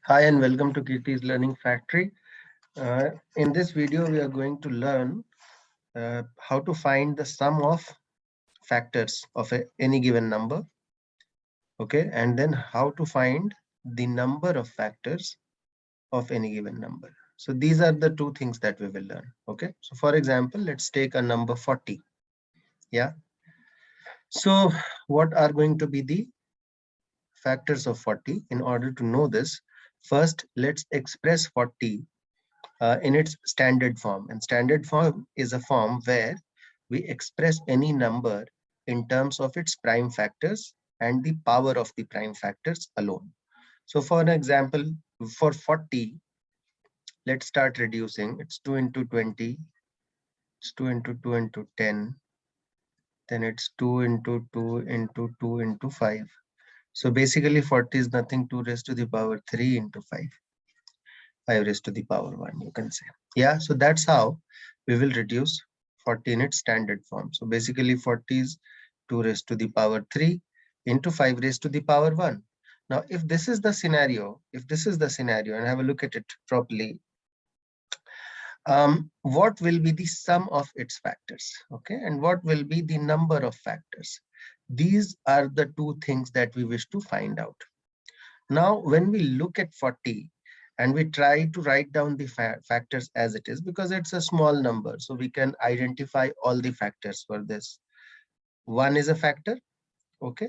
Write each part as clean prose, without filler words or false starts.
Hi and welcome to Kirti's Learning Factory. In this video, we are going to learn how to find the sum of factors of any given number, okay, and then how to find the number of factors of any given number. So these are the two things that we will learn, okay. So for example, let's take a number 40. Yeah. So what are going to be the factors of 40? In order to know this, first let's express 40 in its standard form. And standard form is a form where we express any number in terms of its prime factors and the power of the prime factors alone. So for an example, for 40, let's start reducing. It's 2 into 20, it's 2 into 2 into 10, then it's 2 into 2 into 2 into 5. So basically 40 is nothing, 2 raised to the power 3 into 5. 5 raised to the power 1, you can say. Yeah, so that's how we will reduce 40 in its standard form. So basically 40 is 2 raised to the power 3 into 5 raised to the power 1. Now, if this is the scenario, and have a look at it properly, what will be the sum of its factors? Okay, and what will be the number of factors? These are the two things that we wish to find out. Now, when we look at 40 and we try to write down the factors as it is, because it's a small number, so we can identify all the factors for this. 1 is a factor, okay,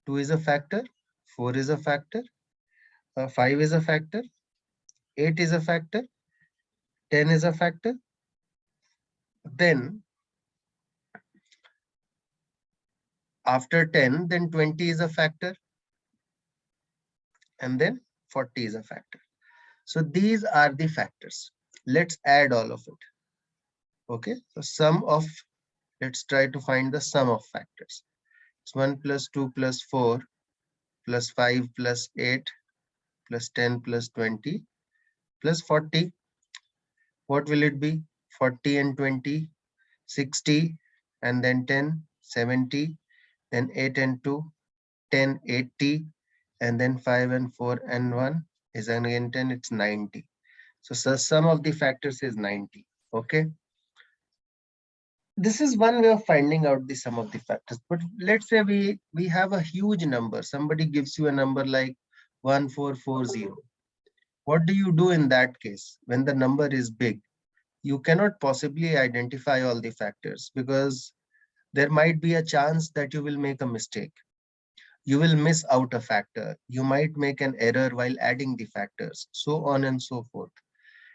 2 is a factor, 4 is a factor, 5 is a factor, 8 is a factor, 10 is a factor, then after 10, then 20 is a factor, and then 40 is a factor. So these are the factors. Let's add all of it. Okay, so let's try to find the sum of factors. It's 1 plus 2 plus 4 plus 5 plus 8 plus 10 plus 20 plus 40. What will it be? 40 and 20, 60, and then 10, 70, then 8 and 2, 10, 80, and then 5 and 4 and 1 is again 10, it's 90. So sum of the factors is 90. Okay. This is one way of finding out the sum of the factors. But let's say we have a huge number. Somebody gives you a number like 1440. What do you do in that case? When the number is big, you cannot possibly identify all the factors because there might be a chance that you will make a mistake. You will miss out a factor. You might make an error while adding the factors, so on and so forth.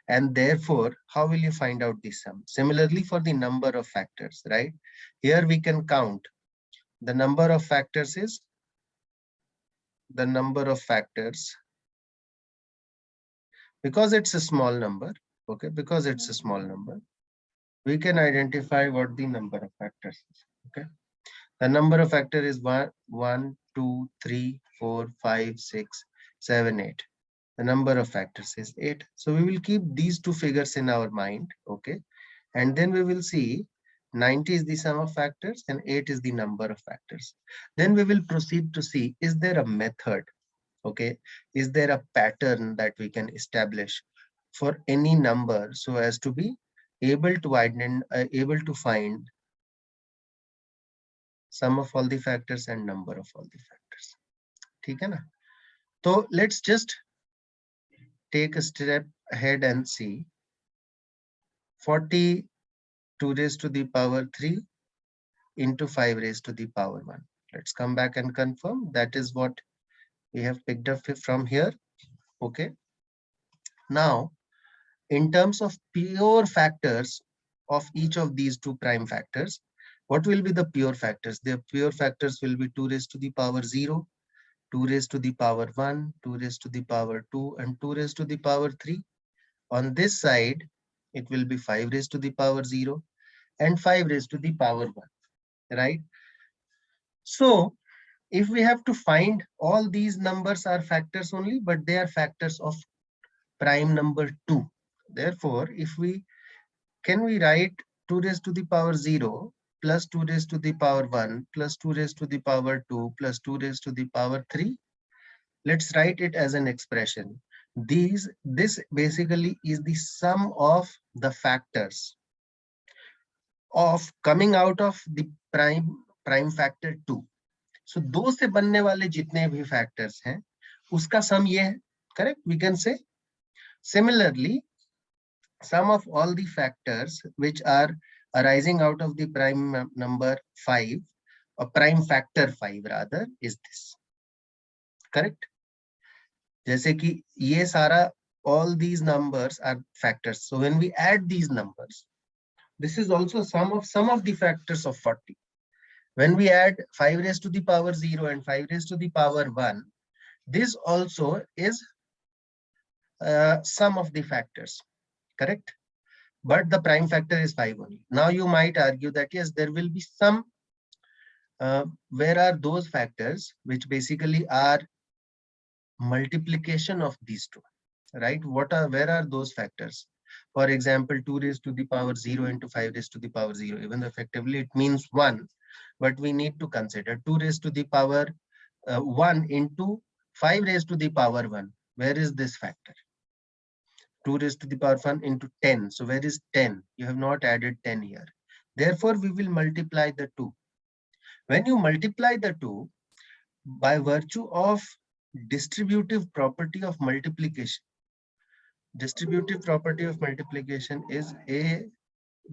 And therefore, how will you find out the sum? Similarly, for the number of factors, right? Here we can count. The number of factors is the number of factors because it's a small number. Okay, because it's a small number, we can identify what the number of factors is. Okay, the number of factors is 1, 2, 3, 4, 5, 6, 7, 8. The number of factors is 8. So we will keep these two figures in our mind. Okay, and then we will see 90 is the sum of factors and 8 is the number of factors. Then we will proceed to see, is there a method? Okay, is there a pattern that we can establish for any number so as to be able to find sum of all the factors and number of all the factors. ठीक है ना? So let's just take a step ahead and see 40 2 raised to the power 3 into 5 raised to the power 1. Let's come back and confirm. That is what we have picked up from here. Okay. Now, in terms of pure factors of each of these two prime factors, what will be the pure factors? The pure factors will be 2 raised to the power 0, 2 raised to the power 1, 2 raised to the power 2, and 2 raised to the power 3. On this side, it will be 5 raised to the power 0 and 5 raised to the power 1, right? So if we have to find, all these numbers are factors only, but they are factors of prime number 2. Therefore, can we write 2 raised to the power 0 plus 2 raised to the power 1 plus 2 raised to the power 2 plus 2 raised to the power 3? Let's write it as an expression. This basically is the sum of the factors of coming out of the prime factor 2. So दो से बनने वाले जितने भी factors हैं उसका sum ये है. Correct? We can say. Similarly, sum of all the factors which are arising out of the prime number 5 or prime factor 5 rather is this. Correct? जैसे कि ये सारा all these numbers are factors. So when we add these numbers, this is also sum of the factors of 40. When we add 5 raised to the power 0 and 5 raised to the power 1, this also is sum of the factors. Correct? But the prime factor is 5 only. Now you might argue that yes, there will be some, where are those factors which basically are multiplication of these two, right? Where are those factors? For example, 2 raised to the power 0 into 5 raised to the power 0, even though effectively it means 1, but we need to consider 2 raised to the power 1 into 5 raised to the power 1. Where is this factor? 2 raised to the power 1 into 10. So where is 10? You have not added 10 here. Therefore, we will multiply the 2. When you multiply the 2, by virtue of distributive property of multiplication, distributive property of multiplication is a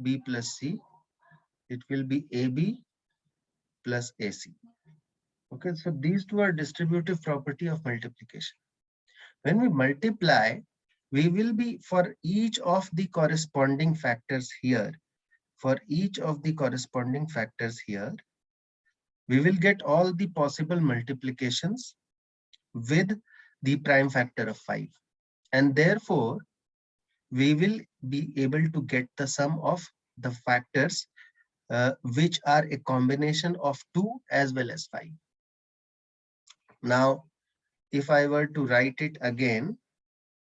b plus c. It will be ab plus ac. Okay, so these two are distributive property of multiplication. When we multiply, we will be for each of the corresponding factors here, we will get all the possible multiplications with the prime factor of 5. And therefore, we will be able to get the sum of the factors which are a combination of 2 as well as 5. Now, if I were to write it again,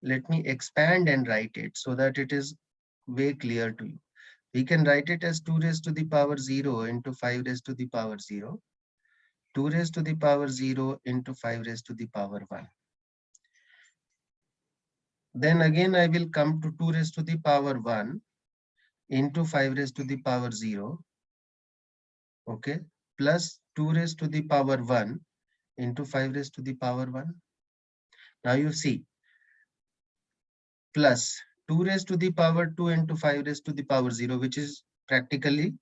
let me expand and write it so that it is way clear to you. We can write it as 2 raised to the power 0 into 5 raised to the power 0, 2 raised to the power 0 into 5 raised to the power 1. Then again, I will come to 2 raised to the power 1 into 5 raised to the power 0, okay, plus 2 raised to the power 1 into 5 raised to the power 1. Now you see, plus 2 raised to the power 2 into 5 raised to the power 0, which is practically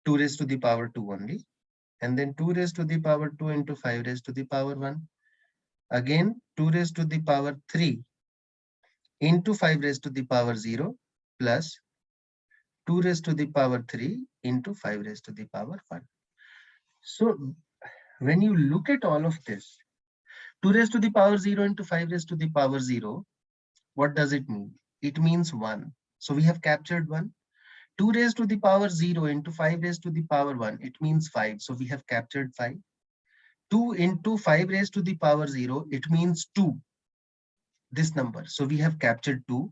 2 raised to the power 2 only. And then 2 raised to the power 2 into 5 raised to the power 1. Again, 2 raised to the power 3 into 5 raised to the power 0 plus 2 raised to the power 3 into 5 raised to the power 1. So when you look at all of this, 2 raised to the power 0 into 5 raised to the power 0, what does it mean? It means 1. So we have captured 1. 2 raised to the power 0 into 5 raised to the power 1, it means 5. So we have captured 5. 2 into 5 raised to the power 0, it means 2. This number. So we have captured 2.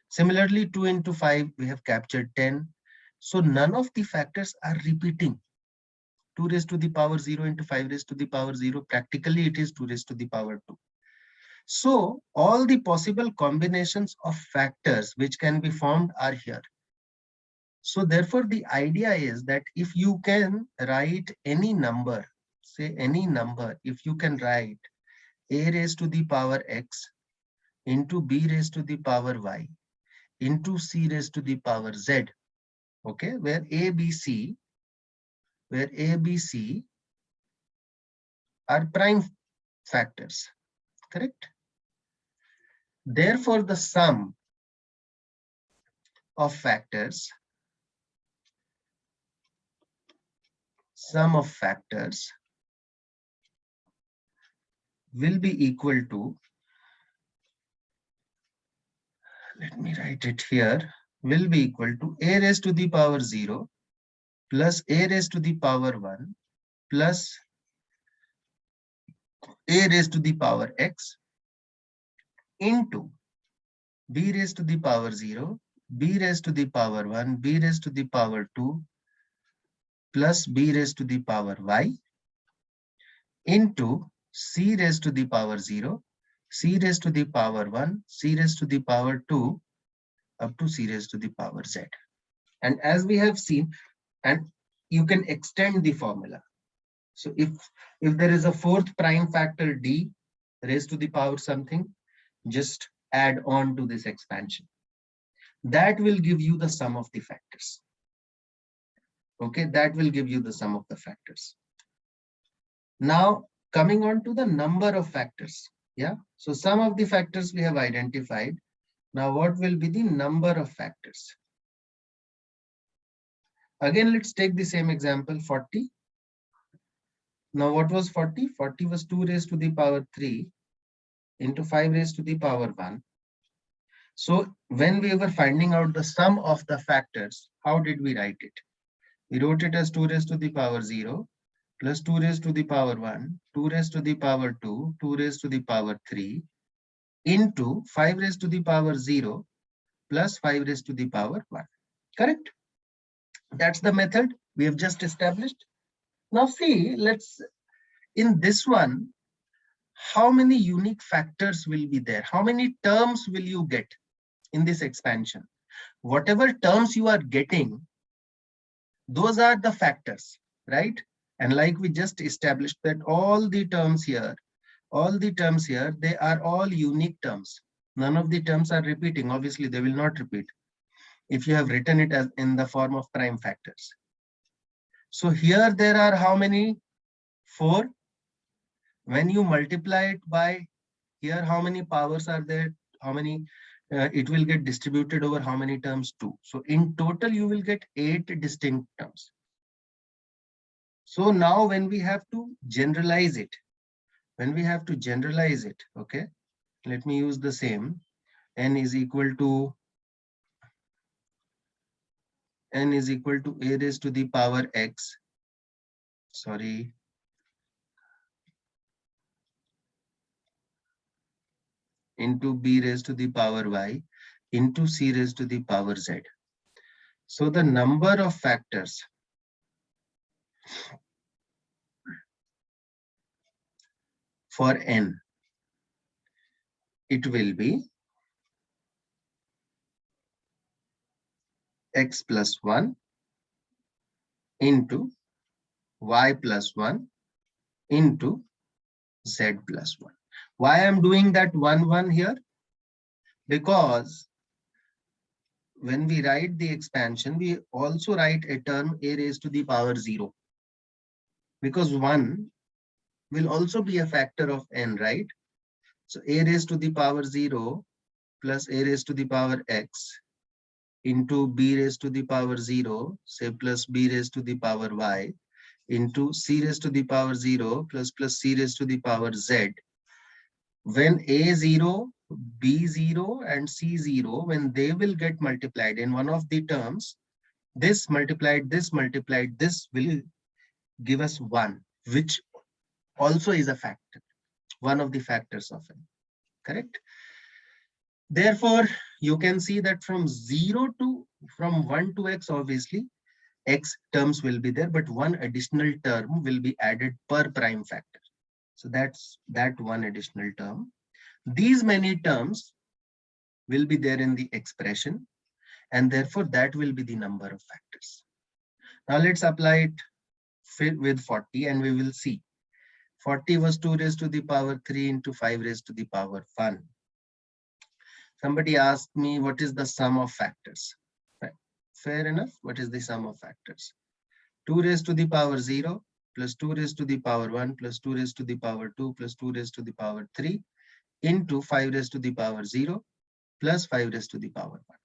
Similarly, 2 into 5, we have captured 10. So none of the factors are repeating. 2 raised to the power 0 into 5 raised to the power 0, practically it is 2 raised to the power 2. So all the possible combinations of factors which can be formed are here. So therefore, the idea is that if you can write any number, say any number, if you can write a raised to the power x into b raised to the power y into c raised to the power z, okay, where a, b, c are prime factors, correct? Therefore, the sum of factors will be equal to, let me write it here, will be equal to a raised to the power 0 plus a raised to the power 1 plus a raised to the power x into b raised to the power 0, b raised to the power 1, b raised to the power 2 plus b raised to the power y into c raised to the power 0, c raised to the power 1, c raised to the power 2, up to c raised to the power z. And as we have seen, and you can extend the formula. So if there is a fourth prime factor d raised to the power something, just add on to this expansion. That will give you the sum of the factors. Okay, that will give you the sum of the factors. Now, coming on to the number of factors. Yeah, so some of the factors we have identified. Now, what will be the number of factors? Again, let's take the same example, 40. Now, what was 40? 40 was 2 raised to the power 3 into 5 raised to the power 1. So, when we were finding out the sum of the factors, how did we write it? We wrote it as 2 raised to the power 0 plus 2 raised to the power 1, 2 raised to the power 2, 2 raised to the power 3 into 5 raised to the power 0 plus 5 raised to the power 1. Correct? That's the method we have just established. Now see, in this one, how many unique factors will be there? How many terms will you get in this expansion? Whatever terms you are getting, those are the factors, right? And like we just established that all the terms here, they are all unique terms. None of the terms are repeating. Obviously, they will not repeat if you have written it as in the form of prime factors. So here there are how many? 4. When you multiply it by here, how many powers are there? How many? It will get distributed over how many terms? 2. So in total, you will get 8 distinct terms. So now when we have to generalize it, okay, let me use the same. N is equal to a raised to the power x. Sorry. Into b raised to the power y into c raised to the power z. So the number of factors for n, it will be x plus 1 into y plus 1 into z plus 1. Why I'm doing that 1 here? Because when we write the expansion, we also write a term a raised to the power 0. Because 1 will also be a factor of n, right? So a raised to the power 0 plus a raised to the power x into b raised to the power 0, say plus b raised to the power y into c raised to the power 0 plus c raised to the power z. When a0, b0 and c0, when they will get multiplied in one of the terms, this multiplied this will give us 1, which also is a factor, one of the factors of n. Correct? Therefore, you can see that from 1 to x, obviously, x terms will be there, but one additional term will be added per prime factor. So that's that one additional term. These many terms will be there in the expression, and therefore that will be the number of factors. Now let's apply it with 40 and we will see. 40 was 2 raised to the power 3 into 5 raised to the power 1. Somebody asked me what is the sum of factors. Fair enough. What is the sum of factors? 2 raised to the power 0 plus 2 raised to the power 1 plus 2 raised to the power 2 plus 2 raised to the power 3 into 5 raised to the power 0 plus 5 raised to the power 1.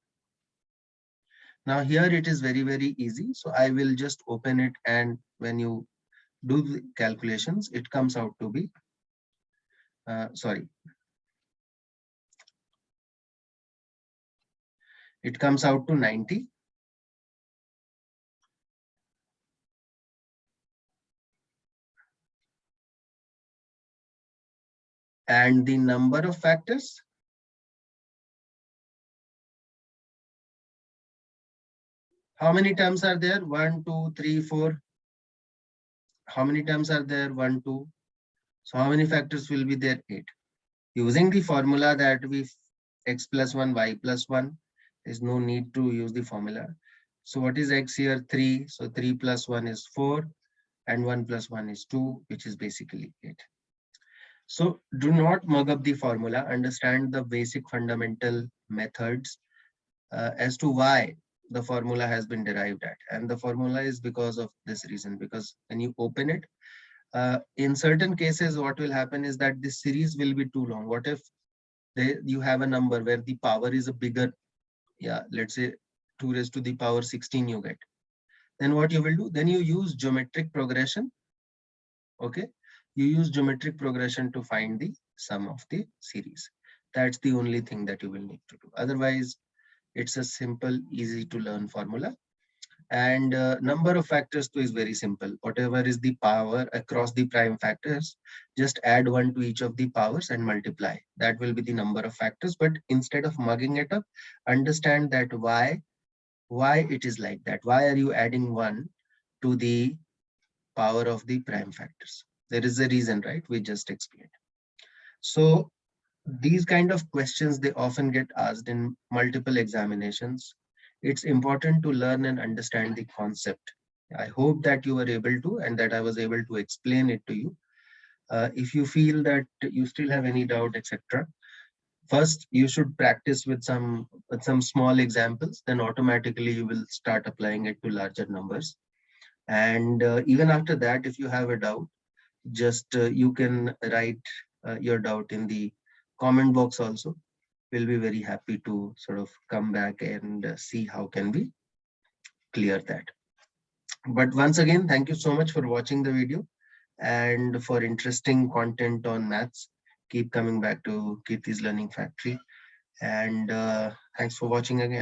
Now here it is very, very easy. So I will just open it, and when you do the calculations, it comes out to be, it comes out to 90. And the number of factors, how many terms are there? 1, 2, 3, 4. How many terms are there? 1, 2. So how many factors will be there? 8. Using the formula that we x plus 1, y plus 1, there's no need to use the formula. So what is x here? 3. So 3 plus 1 is 4 and 1 plus 1 is 2, which is basically 8. So do not mug up the formula. Understand the basic fundamental methods as to why the formula has been derived at. And the formula is because of this reason, because when you open it, in certain cases, what will happen is that this series will be too long. What if you have a number where the power is a bigger, yeah, let's say 2 raised to the power 16 you get. Then what you will do? Then you use geometric progression. Okay. You use geometric progression to find the sum of the series. That's the only thing that you will need to do. Otherwise, it's a simple, easy to learn formula. And number of factors too is very simple. Whatever is the power across the prime factors, just add 1 to each of the powers and multiply. That will be the number of factors. But instead of mugging it up, understand that why it is like that. Why are you adding 1 to the power of the prime factors? There is a reason, right? We just explained. So these kind of questions, they often get asked in multiple examinations. It's important to learn and understand the concept. I hope that you were able to, and that I was able to explain it to you. If you feel that you still have any doubt, etc., first you should practice with some small examples. Then automatically you will start applying it to larger numbers. And even after that, if you have a doubt, just you can write your doubt in the comment box also. We'll be very happy to sort of come back and see how can we clear that. But once again, thank you so much for watching the video and for interesting content on maths. Keep coming back to Kirti's Learning Factory. And thanks for watching again.